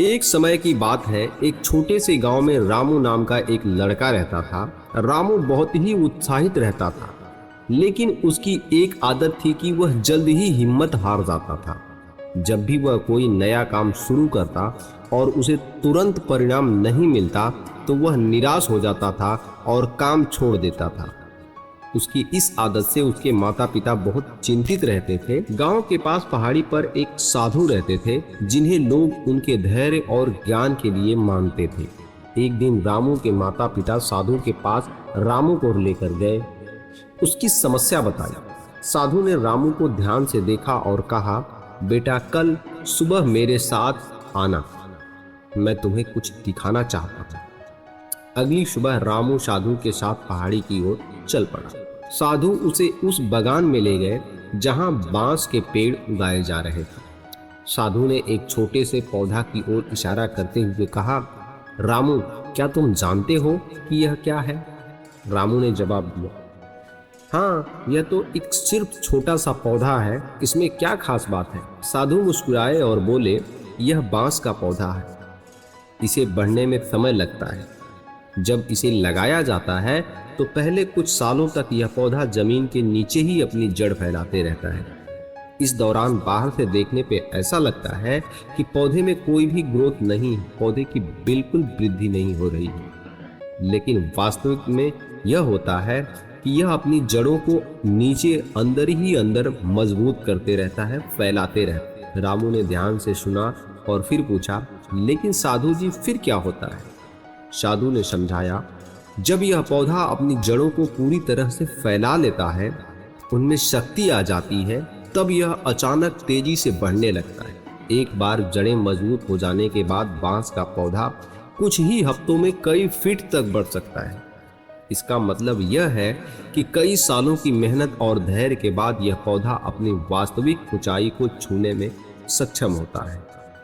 एक समय की बात है, एक छोटे से गांव में रामू नाम का एक लड़का रहता था। रामू बहुत ही उत्साहित रहता था, लेकिन उसकी एक आदत थी कि वह जल्द ही हिम्मत हार जाता था। जब भी वह कोई नया काम शुरू करता और उसे तुरंत परिणाम नहीं मिलता तो वह निराश हो जाता था और काम छोड़ देता था। उसकी इस आदत से उसके माता पिता बहुत चिंतित रहते थे। गांव के पास पहाड़ी पर एक साधु रहते थे, जिन्हें लोग उनके धैर्य और ज्ञान के लिए मानते थे। एक दिन रामू के माता पिता साधु के पास रामू को लेकर गए। उसकी समस्या बताई। साधु ने रामू को ध्यान से देखा और कहा, बेटा कल सुबह मेरे साथ आना, मैं तुम्हें कुछ दिखाना चाहता था। अगली सुबह रामू साधु के साथ पहाड़ी की ओर चल पड़ा। साधु उसे उस बागान में ले गए जहां बांस के पेड़ उगाए जा रहे थे। साधु ने एक छोटे से पौधा की ओर इशारा करते हुए कहा, रामू, क्या तुम जानते हो कि यह क्या है? रामू ने जवाब दिया, हाँ, यह तो एक सिर्फ छोटा सा पौधा है, इसमें क्या खास बात है? साधु मुस्कुराए और बोले, यह बांस का पौधा है, इसे बढ़ने में समय लगता है। जब इसे लगाया जाता है तो पहले कुछ सालों तक यह पौधा जमीन के नीचे ही अपनी जड़ फैलाते रहता है। इस दौरान बाहर से देखने पे ऐसा लगता है कि पौधे में कोई भी ग्रोथ नहीं, पौधे की बिल्कुल वृद्धि नहीं हो रही है। लेकिन वास्तविक में यह होता है कि यह अपनी जड़ों को नीचे अंदर ही अंदर मजबूत करते रहता है, फैलाते रहता है। रामू ने ध्यान से सुना और फिर पूछा, लेकिन साधु जी फिर क्या होता है? साधु ने समझाया, जब यह पौधा अपनी जड़ों को पूरी तरह से फैला लेता है, उनमें शक्ति आ जाती है, तब यह अचानक तेजी से बढ़ने लगता है। एक बार जड़ें मजबूत हो जाने के बाद बांस का पौधा कुछ ही हफ्तों में कई फीट तक बढ़ सकता है। इसका मतलब यह है कि कई सालों की मेहनत और धैर्य के बाद यह पौधा अपनी वास्तविक ऊंचाई को छूने में सक्षम होता है।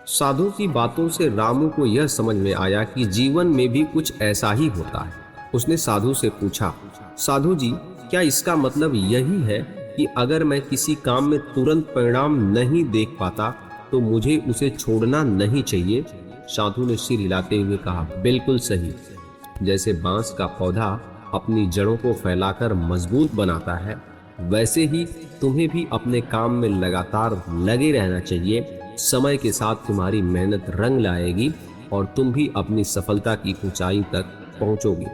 साधु की बातों से रामू को यह समझ में आया कि जीवन में भी कुछ ऐसा ही होता है। उसने साधु से पूछा, साधु जी, क्या इसका मतलब यही है कि अगर मैं किसी काम में तुरंत परिणाम नहीं देख पाता तो मुझे उसे छोड़ना नहीं चाहिए? साधु ने सिर हिलाते हुए कहा, बिल्कुल सही। जैसे बांस का पौधा अपनी जड़ों को फैलाकर मजबूत बनाता है, वैसे ही तुम्हें भी अपने काम में लगातार लगे रहना चाहिए। समय के साथ तुम्हारी मेहनत रंग लाएगी और तुम भी अपनी सफलता की ऊंचाई तक पहुंचोगे,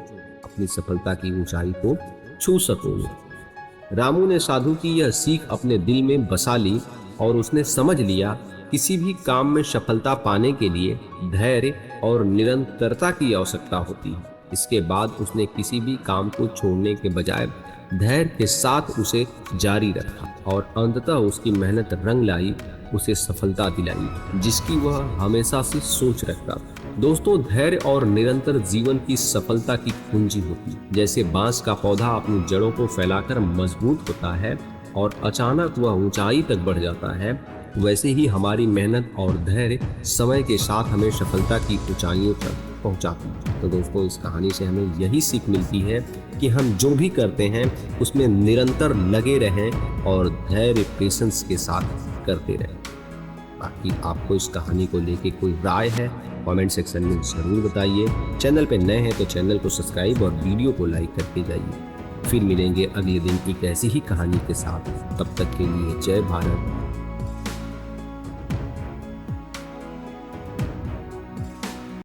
अपनी सफलता की ऊंचाई को छू सकोगे। रामू ने साधु की यह सीख अपने दिल में बसा ली और उसने समझ लिया, किसी भी काम में सफलता पाने के लिए धैर्य और निरंतरता की आवश्यकता होती है। इसके बाद उसने किसी भी काम को छोड़ने के बजाय धैर्य के साथ उसे जारी रखा और अंततः उसकी मेहनत रंग लाई, उसे सफलता दिलाई जिसकी वह हमेशा से सोच रखता था। दोस्तों, धैर्य और निरंतर जीवन की सफलता की कुंजी होती है। जैसे बांस का पौधा अपनी जड़ों को फैलाकर मजबूत होता है और अचानक वह ऊंचाई तक बढ़ जाता है, वैसे ही हमारी मेहनत और धैर्य समय के साथ हमें सफलता की ऊंचाइयों तक पहुंचाती है। तो दोस्तों, इस कहानी से हमें यही सीख मिलती है कि हम जो भी करते हैं उसमें निरंतर लगे रहें और धैर्य पेशेंस के साथ करते रहें। बाकी आपको इस कहानी को लेके कोई राय है, कमेंट सेक्शन में ज़रूर बताइए। चैनल पे नए हैं तो चैनल को सब्सक्राइब और वीडियो को लाइक करके जाइए। फिर मिलेंगे अगले दिन एक ऐसी ही कहानी के साथ। तब तक के लिए जय भारत,